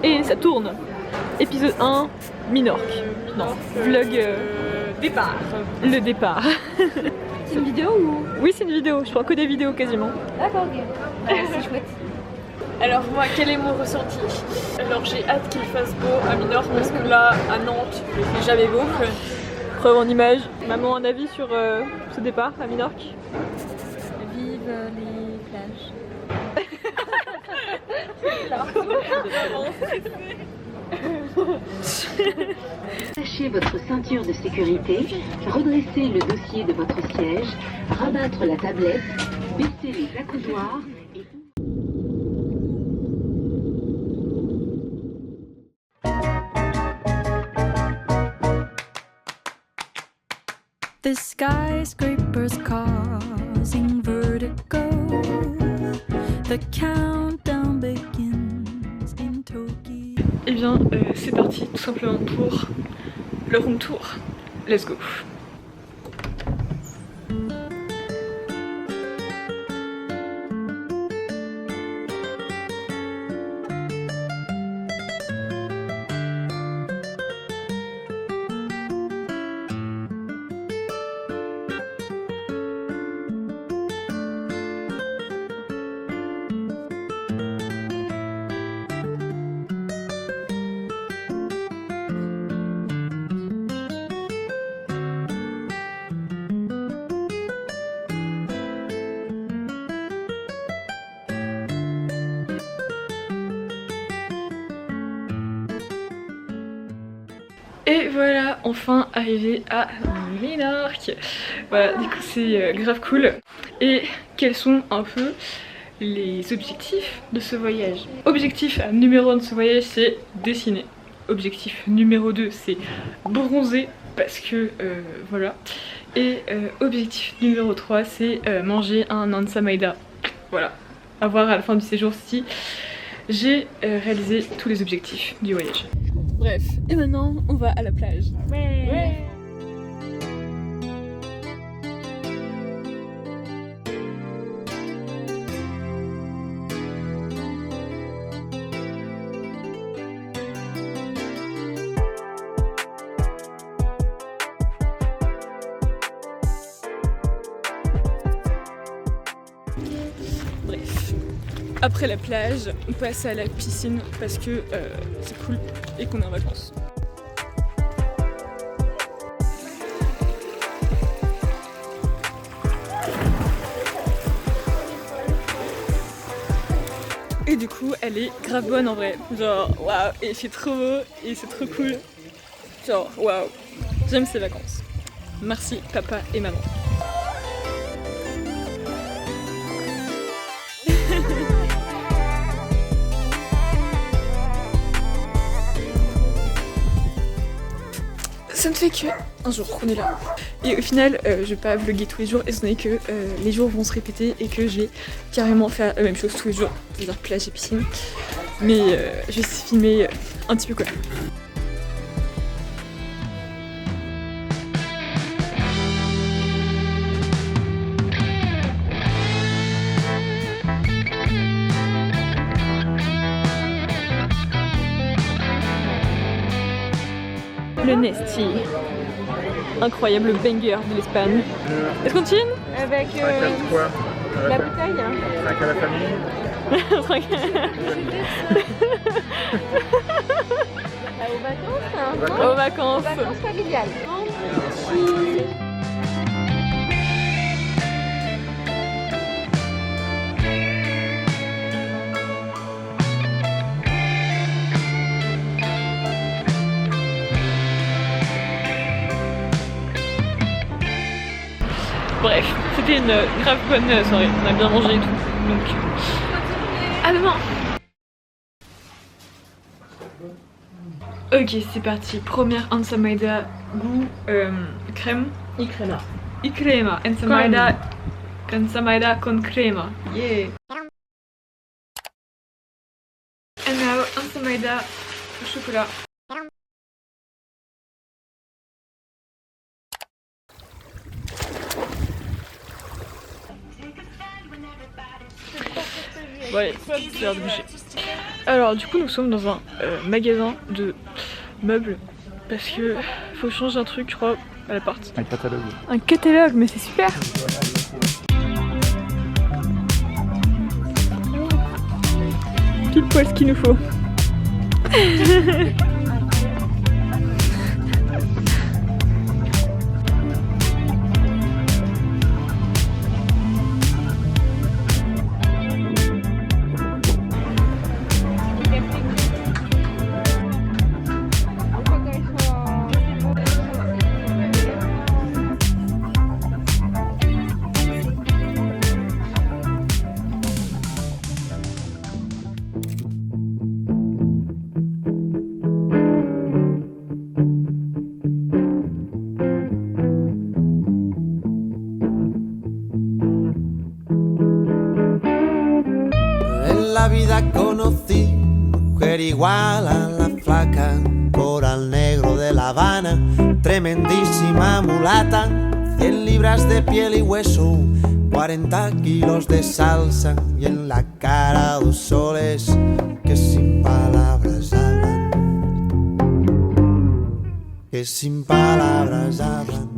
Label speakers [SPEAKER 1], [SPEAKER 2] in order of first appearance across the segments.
[SPEAKER 1] Et ça tourne. Épisode 1, Minorque. Non, vlog
[SPEAKER 2] Départ.
[SPEAKER 1] le départ.
[SPEAKER 3] C'est une vidéo ou?
[SPEAKER 1] Oui, c'est une vidéo, je crois que des vidéos quasiment.
[SPEAKER 3] D'accord, ok. C'est chouette.
[SPEAKER 2] Alors moi, quel est mon ressenti? Alors j'ai hâte qu'il fasse beau à Minorque parce que là, à Nantes, il fait jamais beau.
[SPEAKER 1] Preuve en image. Maman, un avis sur ce départ à Minorque?
[SPEAKER 3] Vive les plages.
[SPEAKER 4] Attachez votre ceinture de sécurité, redressez le dossier de votre siège, rabattre la tablette, baisser les accoudoirs et...
[SPEAKER 5] The skyscrapers causing vertigo. The countdown begins in Tokyo.
[SPEAKER 1] Eh bien, c'est parti tout simplement pour le room tour. Let's go. Et voilà, enfin arrivé à Minorque. Voilà, du coup c'est grave cool. Et quels sont un peu les objectifs de ce voyage? Objectif numéro 1 de ce voyage, c'est dessiner. Objectif numéro 2, c'est bronzer parce que voilà. Et objectif numéro 3, c'est manger un Ansamaida. Voilà, à voir à la fin du séjour si j'ai réalisé tous les objectifs du voyage. Bref, et maintenant on va à la plage. Ouais. Bref, après la plage, on passe à la piscine parce que c'est cool et qu'on est en vacances. Et du coup, elle est grave bonne en vrai. Genre, waouh, et il fait trop beau et c'est trop cool. Genre, waouh, j'aime ces vacances. Merci papa et maman. Ça ne fait que un jour qu'on est là. Et au final, je vais pas vlogger tous les jours, étant donné que les jours vont se répéter et que je vais carrément faire la même chose tous les jours, c'est-à-dire plage et piscine. Mais je vais filmer un petit peu quand même. Le Nesti, incroyable banger de l'Espagne. Est-ce qu'on continue avec
[SPEAKER 2] quoi?
[SPEAKER 1] la bouteille?
[SPEAKER 2] 5 à la famille.
[SPEAKER 3] Aux vacances, hein.
[SPEAKER 1] Aux vacances.
[SPEAKER 3] Aux vacances familiales.
[SPEAKER 1] Bref, c'était une grave bonne soirée, on a bien mangé et tout, donc à demain. Ok, c'est parti, première Ansamaida goût crème.
[SPEAKER 2] Y crema.
[SPEAKER 1] Y crema, Ansamaida con crema. Yeah. And now Ansamaida au chocolat. Ouais, c'est l'heure de bouger. Alors du coup nous sommes dans un magasin de meubles parce que faut changer un truc je crois à la porte.
[SPEAKER 6] Un catalogue.
[SPEAKER 1] Un catalogue, mais c'est super. Pile poil ce qu'il nous faut.
[SPEAKER 7] La vida conocí mujer igual a la flaca, coral negro de La Habana, tremendísima mulata, 100 libras de piel y hueso, 40 kilos de salsa y en la cara 2 soles que sin palabras hablan, que sin palabras hablan.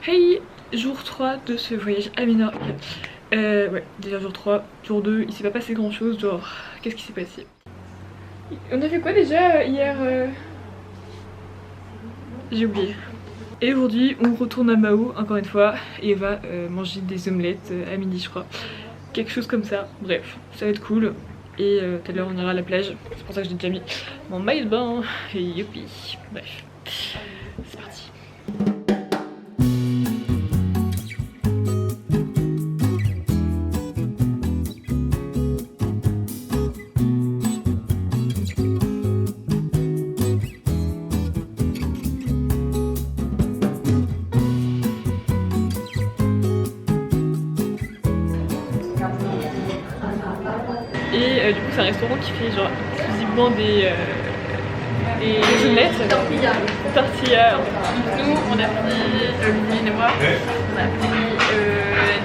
[SPEAKER 1] Hey, jour 3 de ce voyage à Minorque. Ouais, déjà jour 3, jour 2, il s'est pas passé grand chose, genre, qu'est-ce qui s'est passé? On a fait quoi déjà hier J'ai oublié. Et aujourd'hui, on retourne à Mao, encore une fois, et on va manger des omelettes à midi, je crois. Quelque chose comme ça, bref, ça va être cool. Et tout à l'heure, on ira à la plage, c'est pour ça que j'ai déjà mis mon maillot de bain, et youpi, bref, c'est parti. Et du coup c'est un restaurant qui fait genre exclusivement des omelettes, tortillas. Nous on a pris, Louis et moi, on a pris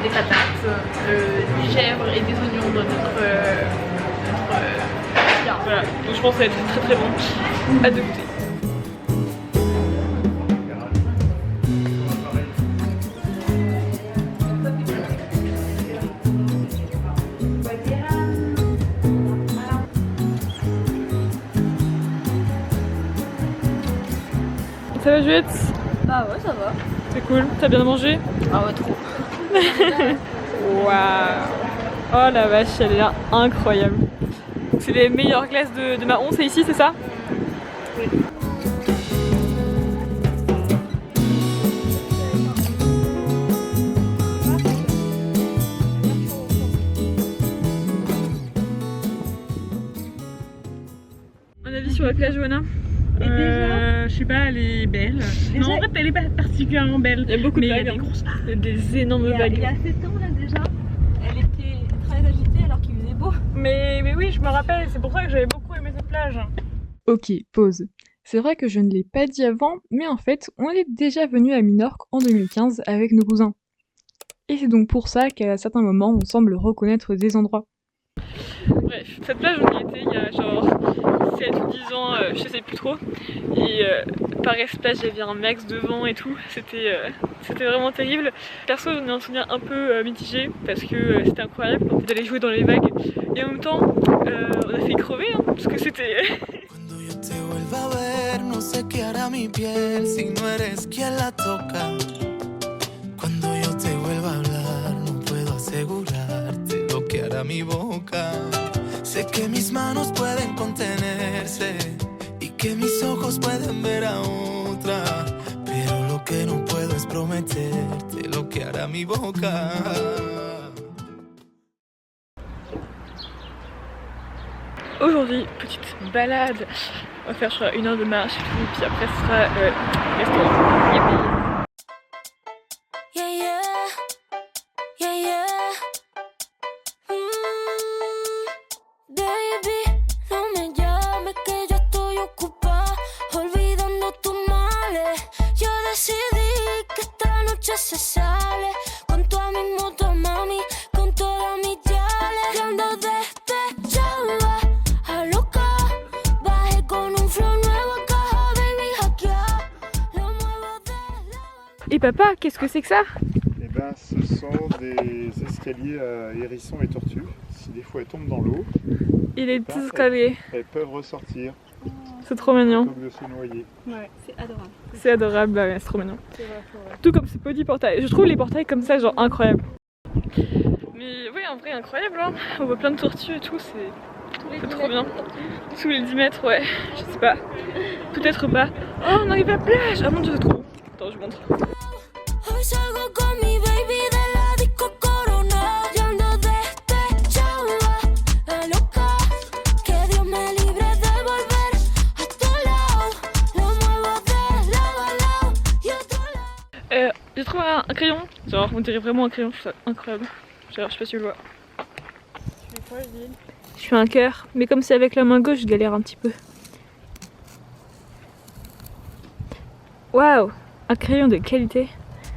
[SPEAKER 1] des patates, du gèvre et des oignons dans notre tortilla. Voilà, donc je pense que ça va être très très bon, à de goûter. Ça va Juliette?
[SPEAKER 3] Bah ouais, ça va.
[SPEAKER 1] C'est cool, t'as bien mangé?
[SPEAKER 3] Ah ouais, trop.
[SPEAKER 1] Waouh! Oh la vache, elle est là, incroyable. C'est les meilleures glaces de Mahon, c'est ici, c'est ça?
[SPEAKER 3] Oui.
[SPEAKER 1] Un avis sur la plage, Johanna?
[SPEAKER 8] Je sais pas, elle est belle. Non, en fait, elle est pas particulièrement belle.
[SPEAKER 1] Il y a beaucoup de vagues,
[SPEAKER 8] il y a des grosses vagues.
[SPEAKER 1] il y a des énormes vagues.
[SPEAKER 3] Il y a 7 ans là déjà, elle était très agitée alors qu'il faisait beau.
[SPEAKER 8] Mais oui, je me rappelle, c'est pour ça que j'avais beaucoup aimé cette plage.
[SPEAKER 1] Ok, pause. C'est vrai que je ne l'ai pas dit avant, mais en fait, on est déjà venu à Minorque en 2015 avec nos cousins. Et c'est donc pour ça qu'à certains moments, on semble reconnaître des endroits. Bref, cette plage, on y était il y a genre 7 ou 10 ans, je sais plus trop. Et pareil, cette plage, il y avait un max de vent et tout. C'était vraiment terrible. Perso, j'en ai un souvenir un peu mitigé parce que c'était incroyable d'aller jouer dans les vagues. Et en même temps, on a fait crever, hein, parce que c'était...
[SPEAKER 7] Cuando yo te vuelva a ver, no sé qué hará mi piel si no eres quien la toca. Cuando yo te vuelva a hablar, no puedo asegurarte lo que hará mi boca. Sé que mis manos pueden contenerse y que mis ojos pueden ver a otra, pero lo que no puedo es prometerte lo que hará mi boca.
[SPEAKER 1] Aujourd'hui, petite balade. On va faire je crois 1 heure de marche et tout, puis après ce sera restaurant. Yippee.
[SPEAKER 5] Yeah, yeah, yeah, yeah. Baby, no me llames que yo estoy ocupada, olvidando tus males. Yo decidí que esta noche se sale con tu mismo mami, con tu
[SPEAKER 1] Et papa, qu'est-ce que c'est que ça?
[SPEAKER 6] Eh ben, ce sont des escaliers à hérissons et tortues. Si des fois elles tombent dans l'eau,
[SPEAKER 1] Il est petits escaliers.
[SPEAKER 6] elles peuvent ressortir
[SPEAKER 1] C'est trop mignon.
[SPEAKER 6] plutôt que de se noyer.
[SPEAKER 3] Ouais, c'est adorable.
[SPEAKER 1] C'est adorable, bah ouais, c'est trop mignon.
[SPEAKER 2] C'est vrai, c'est vrai.
[SPEAKER 1] Tout comme ces petits portails. Je trouve les portails comme ça, genre incroyables. Mais oui, en vrai, incroyable. Hein. On voit plein de tortues et tout, c'est trop bien. Sous les 10 mètres, ouais, je sais pas. Peut-être pas. Oh, on arrive à la plage. Ah mon dieu, c'est trop beau. Attends, je vous montre.
[SPEAKER 5] Hoy salgo con mi baby de la disco Corona. Y ando despechada, la loca. Que Dios me libre de volver a tu lado. Lo muevo de lado a lado y otro lado.
[SPEAKER 1] J'ai trouvé un crayon. Genre, on dirait vraiment un crayon, je trouve ça incroyable. Genre, je sais pas si tu le vois.
[SPEAKER 2] Tu fais quoi, Gilles?
[SPEAKER 1] Je fais un cœur, mais comme c'est avec la main gauche, je galère un petit peu. Waouh, un crayon de qualité.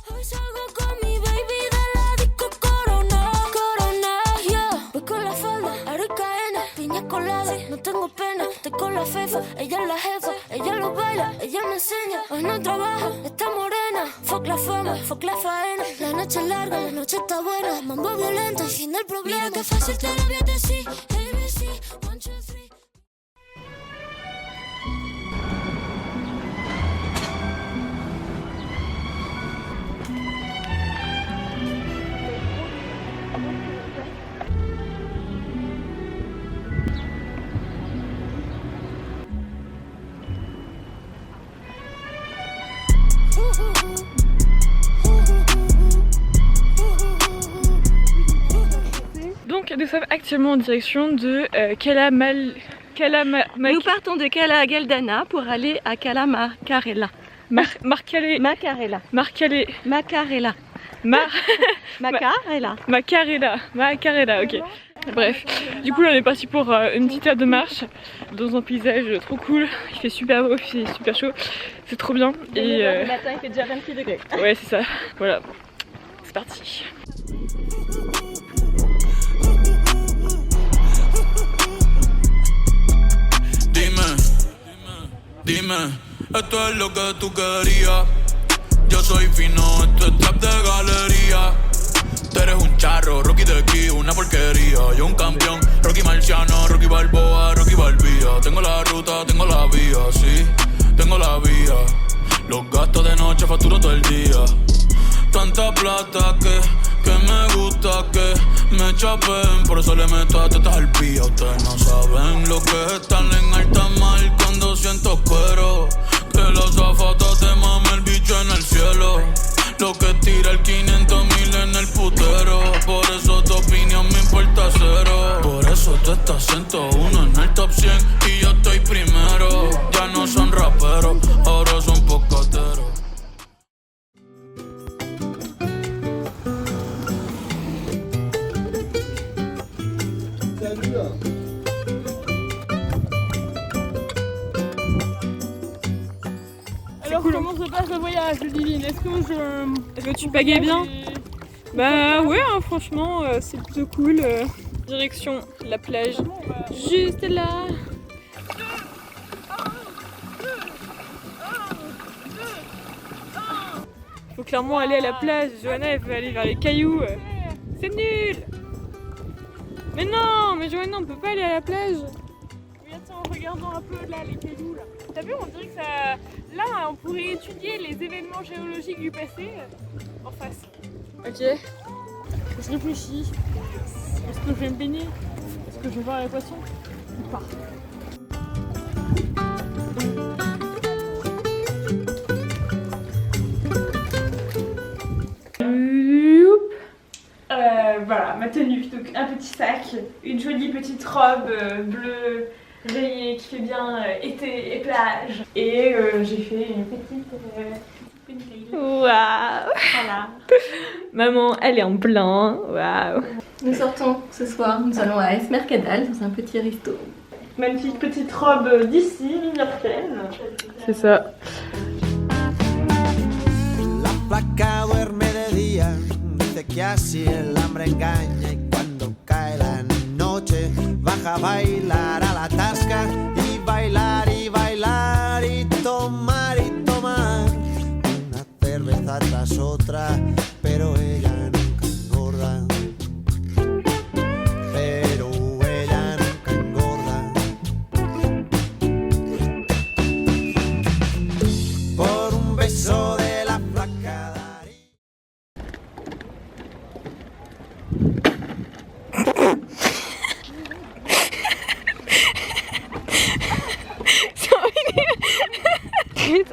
[SPEAKER 5] Hoy salgo con mi baby de la disco Corona. Corona, yeah. Voy con la falda, aro y cadena, piña colada. No tengo pena, estoy con la fefa. Ella es la jefa, ella lo baila, ella me enseña. Hoy no trabaja, está morena. Fuck la fama, fuck la faena. La noche es larga, la noche está buena. Mambo violento, el fin del problema. Mira que fácil te lo voy a decir. ABC, 1, 2, 3.
[SPEAKER 1] Donc, nous sommes actuellement en direction de
[SPEAKER 3] Nous partons de Cala Galdana pour aller à Cala Macarella.
[SPEAKER 1] Macarella. Macarella, ok. Bref, du coup là on est parti pour une petite heure de marche dans un paysage trop cool. Il fait super beau, il fait super chaud, c'est trop bien. Et
[SPEAKER 3] Le matin il fait déjà 26 degrés.
[SPEAKER 1] ouais, c'est ça, voilà, c'est parti.
[SPEAKER 7] Dime, esto es lo que tú querías. Yo soy fino, esto es trap de galería. Tú eres un charro, Rocky de aquí, una porquería. Yo un campeón, Rocky Marciano, Rocky Balboa, Rocky Balbía. Tengo la ruta, tengo la vía, sí, tengo la vía. Los gastos de noche facturo todo el día. Tanta plata que me gusta que me chapen. Por eso le meto a tetas al pía. Ustedes no saben lo que es estar en alta mar cuando siento cuero. Que los zapatos te mame el bicho en el cielo. Lo que tira el 500.000 en el putero. Por eso tu opinión me importa cero. Por eso tú estás 101 en el top 100 y yo estoy primero. Ya no son raperos, ahora son pocateros.
[SPEAKER 2] Alors, comment se passe le voyage, Divine? Est-ce que
[SPEAKER 1] tu pagayes bien? Bah ouais, hein, franchement, c'est plutôt cool. Direction la plage, juste là. Faut clairement aller à la plage. Johanna, elle veut aller vers les cailloux. C'est nul. Mais non, mais Johanna, on peut pas aller à la plage.
[SPEAKER 2] Oui, attends, regardons un peu là, les cailloux là. T'as vu, on dirait que ça... Là, on pourrait étudier les événements géologiques du passé en face.
[SPEAKER 1] Ok.
[SPEAKER 2] Je réfléchis. Est-ce que je vais me baigner? Est-ce que je vais voir les poissons? Ou pas?
[SPEAKER 1] Voilà, ma tenue, donc un petit sac, une jolie petite robe bleue rayée qui fait bien été et plage. Et j'ai fait une petite ponytail. Waouh. Voilà. Maman, elle est en blanc. Waouh.
[SPEAKER 3] Nous sortons ce soir, nous allons à Es Mercadal dans un petit resto.
[SPEAKER 1] Magnifique petite robe d'ici, new-yorkaise. C'est ça.
[SPEAKER 9] La placa duerme de día, dice que así el hambre engaña y cuando cae la noche baja a bailar a la tasca y bailar y bailar y tomar una cerveza tras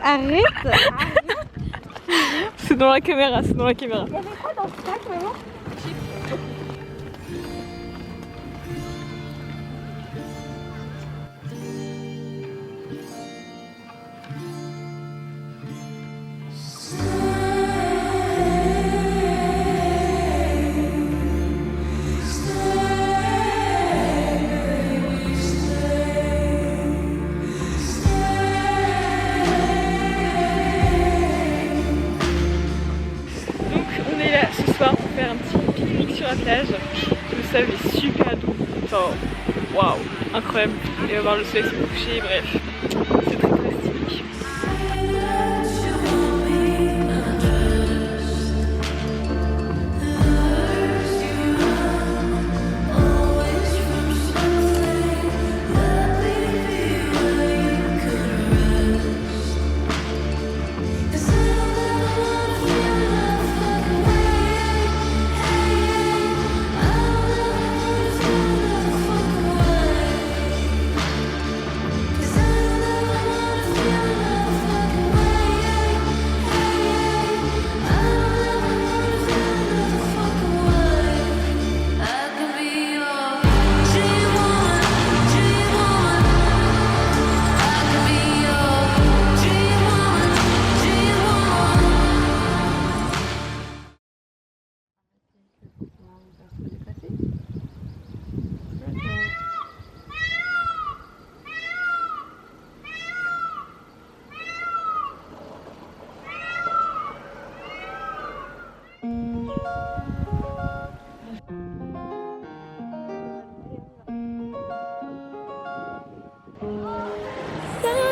[SPEAKER 3] Arrête.
[SPEAKER 1] C'est dans la caméra, c'est dans la caméra.
[SPEAKER 3] Il y avait quoi dans ce sac, maman?
[SPEAKER 1] Ce soir pour faire un petit pique-nique sur la plage. Le sable est super doux, enfin waouh, incroyable. Et on va voir le soleil se coucher, bref, c'est très très stylé.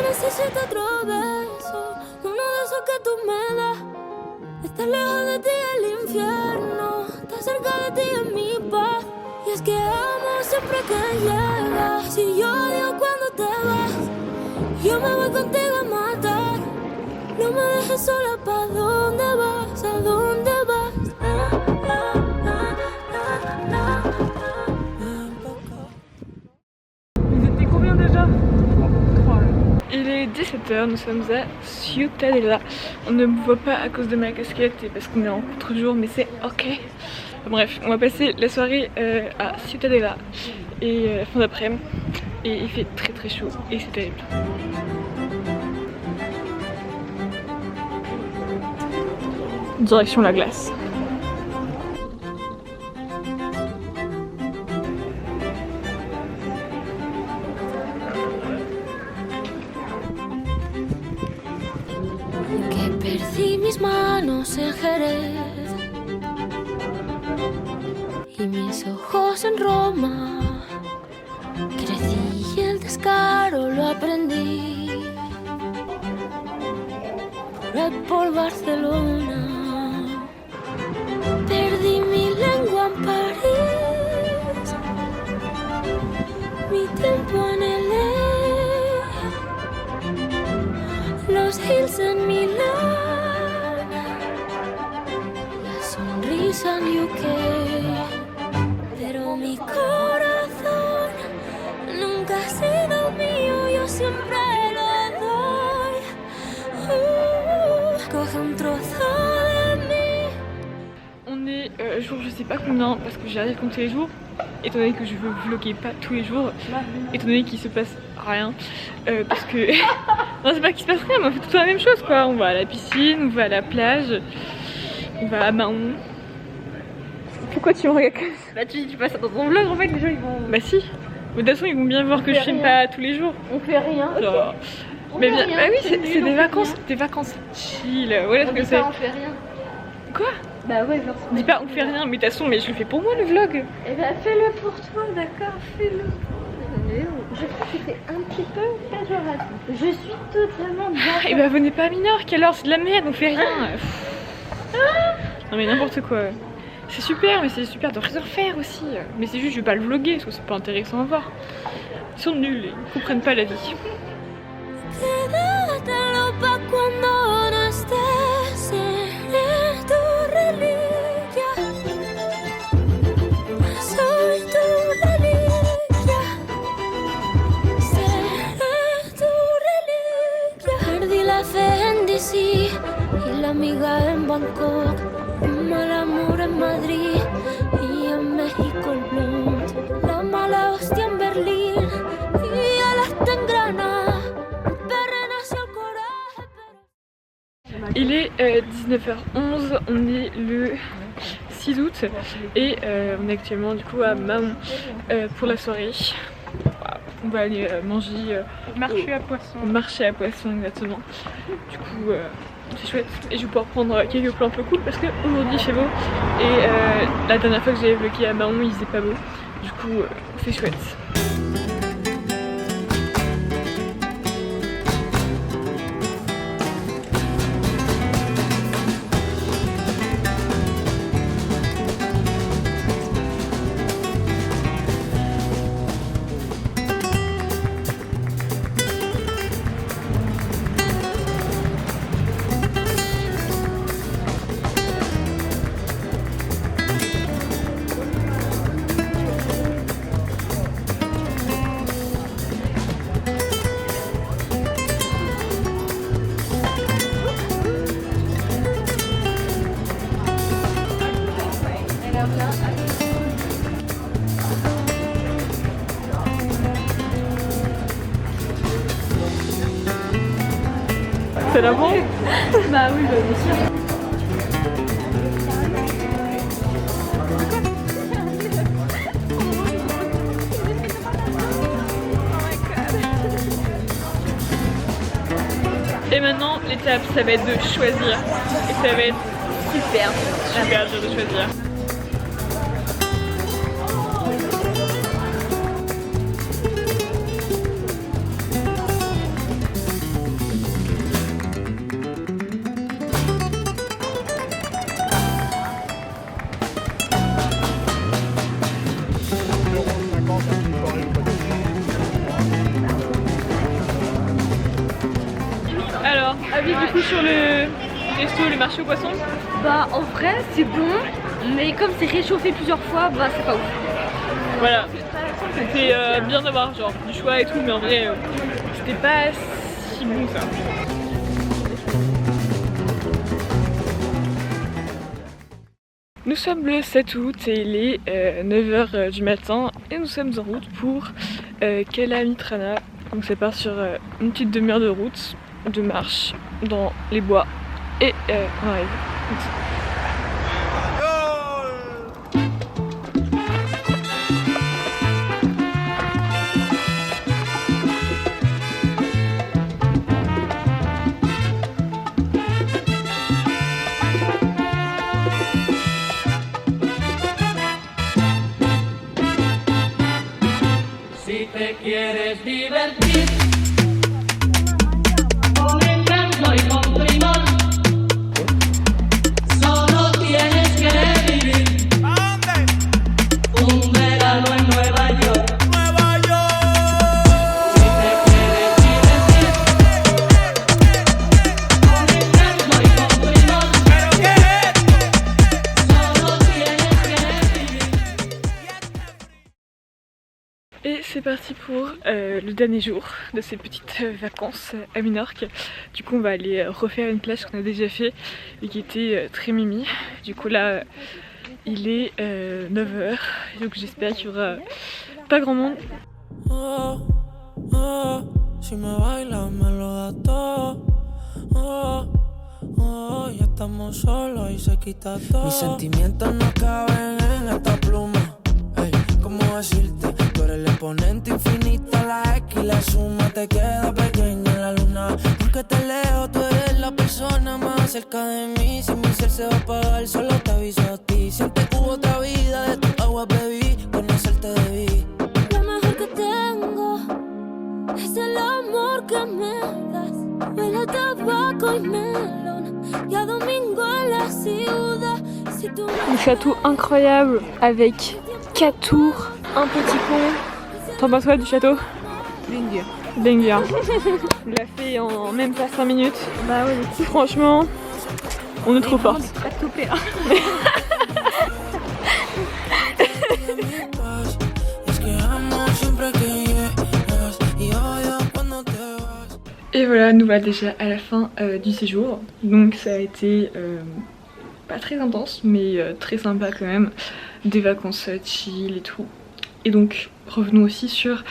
[SPEAKER 5] Necesito otro beso, uno de esos que tú me das. Estar lejos de ti es el infierno, estar cerca de ti es mi paz. Y es que amo siempre que llegas. Si yo odio cuando te vas, yo me voy contigo a matar. No me dejes sola, ¿pa' dónde vas? ¿A dónde vas?
[SPEAKER 1] Vous étiez combien déjà? 3. Il est 17h, nous sommes à Ciutadella. On ne me voit pas à cause de ma casquette et parce qu'on est en contre-jour, mais c'est ok. Bref, on va passer la soirée à Ciutadella et la fin d'après-midi. Et il fait très très chaud et c'est terrible. Direction la glace.
[SPEAKER 5] Que perdí mis manos en Jerez y mis ojos en Roma. Crecí y el descaro lo aprendí por ahí por Barcelona. Perdí mi lengua en París, mi tiempo en LA, los hills en Milán, la sonrisa en UK. Pero mi corazón nunca ha sido mío, yo siempre lo doy. Coge un trozo de mí.
[SPEAKER 1] On est jour je sais pas combien parce que j'ai arrêté de compter les jours, étant donné que je veux vlogger pas tous les jours, étant donné qu'il se passe rien, parce que non c'est pas qu'il se passe rien, mais on fait tout le temps la même chose quoi. On va à la piscine, on va à la plage, on va à Mahon. Pourquoi tu me regardes comme ça?
[SPEAKER 3] Bah tu dis tu passes dans ton vlog en fait les gens ils vont...
[SPEAKER 1] Bah si, mais de toute façon ils vont bien voir que je filme pas tous les jours.
[SPEAKER 3] On fait rien.
[SPEAKER 1] Genre...
[SPEAKER 3] On
[SPEAKER 1] Mais
[SPEAKER 3] fait
[SPEAKER 1] bien,
[SPEAKER 3] rien,
[SPEAKER 1] bah oui
[SPEAKER 3] c'est
[SPEAKER 1] c'est
[SPEAKER 3] nul,
[SPEAKER 1] des vacances chill, voilà ce
[SPEAKER 3] On
[SPEAKER 1] que
[SPEAKER 3] dit
[SPEAKER 1] c'est.
[SPEAKER 3] pas on fait rien.
[SPEAKER 1] Quoi?
[SPEAKER 3] Bah ouais genre
[SPEAKER 1] On dit pas on fait rien, mais de toute façon mais je le fais pour moi le vlog.
[SPEAKER 3] Eh bah fais-le pour toi, d'accord, fais-le. Je crois que c'est un petit peu péjoratif. Je suis totalement d'accord.
[SPEAKER 1] Et bah venez pas à Minorque alors, c'est de la merde, on fait rien. Non mais n'importe quoi. C'est super, mais c'est super de rien faire aussi. Mais c'est juste je vais pas le vlogger parce que c'est pas intéressant à voir. Ils sont nuls, ils comprennent pas la vie.
[SPEAKER 5] Quédatelo pa' cuando no estés, seré tu reliquia. Soy tu reliquia. Seré tu reliquia. Perdí la fe Bangkok, un mal amor en Madrid y en México el blond. La mala hostia en Berlín y él está en Granada. Perre nació el coraje, pero...
[SPEAKER 1] Il est 19h11, on est le 6 août et on est actuellement du coup à Mahon pour la soirée. On va aller manger
[SPEAKER 2] Marché à poisson.
[SPEAKER 1] au marché à poisson exactement. Du coup c'est chouette et je vais pouvoir prendre quelques plans un peu cool parce qu'aujourd'hui il fait beau et la dernière fois que j'avais vlogué à Mahon il faisait pas beau. Du coup c'est chouette. C'est la bon? Bah oui, bah bien sûr. Et maintenant, l'étape, ça va être de choisir. Et ça va être super dur de choisir. Alors, avis du coup sur le resto, le marché aux poissons?
[SPEAKER 3] Bah en vrai c'est bon, mais comme c'est réchauffé plusieurs fois, bah c'est pas ouf.
[SPEAKER 1] Voilà, c'était bien d'avoir genre du choix et tout, mais en vrai c'était pas si bon ça. Nous sommes le 7 août et il est 9h du matin et nous sommes en route pour Kalamitrana. Donc ça part sur une petite demi-heure de route, de marche dans les bois et on arrive.
[SPEAKER 10] Si te quieres divertir con encanto y con primor, solo tienes que vivir un verano en Nueva York. Nueva York. Si te quieres divertir con encanto y con primor, ¿pero qué es esto? Solo tienes que vivir.
[SPEAKER 1] Et c'est parti pour le dernier jour de ces petites vacances à Minorque. Du coup on va aller refaire une plage qu'on a déjà fait et qui était très mimi. Du coup là il est 9h, donc j'espère qu'il y aura pas grand monde.
[SPEAKER 10] Oh, oh, si me bailas me lo das todo. Oh, oh, ya estamos solos y se quita todo. Mis sentimientos no caben en esta pluma. Ey, ¿cómo decirte? Tú eres el exponente infinito, la X y la suma te queda pequeña en la luna. Aunque te leo, tú eres la persona más cerca de mí. Si mi ser se va a apagar, solo te aviso a ti. Siempre hubo otra vida, de tu agua bebí, conocerte debí.
[SPEAKER 5] Lo mejor que tengo es el amor que me das. Huele a tabaco y melón y a domingo en la ciudad. Si tú
[SPEAKER 1] Un château incroyable avec 4 tours, un petit pont. T'en penses quoi du château?
[SPEAKER 8] Banger.
[SPEAKER 1] Banger. On l'a fait en même pas 5 minutes.
[SPEAKER 3] Bah ouais,
[SPEAKER 1] Franchement, on est trop forte.
[SPEAKER 3] pas topé.
[SPEAKER 1] Et voilà, nous voilà déjà à la fin du séjour. Donc ça a été pas très intense mais très sympa quand même, des vacances chill et tout. Et donc revenons aussi sur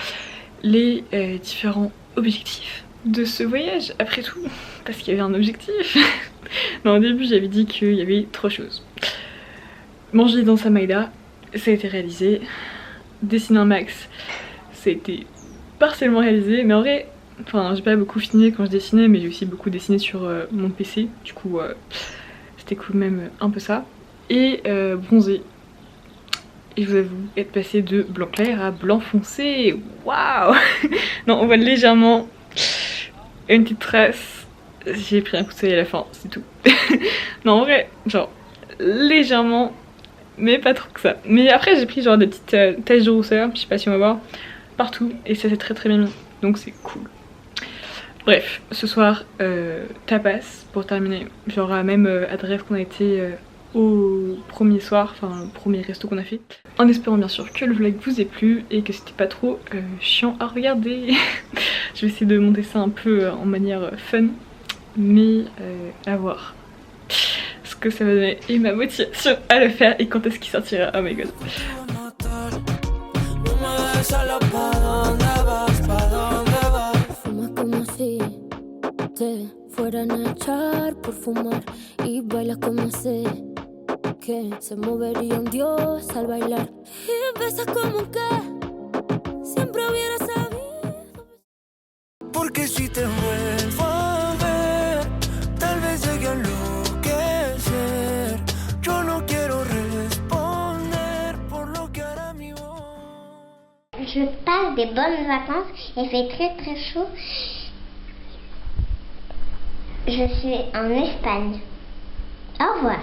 [SPEAKER 1] les différents objectifs de ce voyage après tout, parce qu'il y avait un objectif. Non, au début j'avais dit qu'il y avait 3 choses. Manger dans Samaïda, ça a été réalisé. Dessiner un max, ça a été partiellement réalisé, mais en vrai, enfin j'ai pas beaucoup filmé quand je dessinais, mais j'ai aussi beaucoup dessiné sur mon PC, du coup c'était cool même un peu ça. Et bronzer. Et je vous avoue être passé de blanc clair à blanc foncé. Waouh. Non, on voit légèrement une petite trace. J'ai pris un coup de soleil à la fin, c'est tout. Non, en vrai, genre légèrement, mais pas trop que ça. Mais après j'ai pris genre des petites taches de rousseur, je sais pas si on va voir, partout. Et ça c'est très très bien mis, donc c'est cool. Bref, ce soir, tapas pour terminer. Genre à la même adresse qu'on a été au premier soir, enfin le premier resto qu'on a fait. En espérant bien sûr que le vlog vous ait plu et que c'était pas trop chiant à regarder. Je vais essayer de monter ça un peu en manière fun, mais à voir ce que ça va donner et ma motivation à le faire et quand est-ce qu'il sortira. Oh my god.
[SPEAKER 5] Fueran a echar por fumar y bailas como sé que se movería un dios al bailar y besas como que siempre hubiera sabido.
[SPEAKER 7] Porque si te vuelvo a ver, tal vez llegue a enloquecer. Yo no quiero responder por lo que hará mi voz.
[SPEAKER 3] Je passe des bonnes vacances, il fait très très chaud. Je suis en Espagne. Au revoir.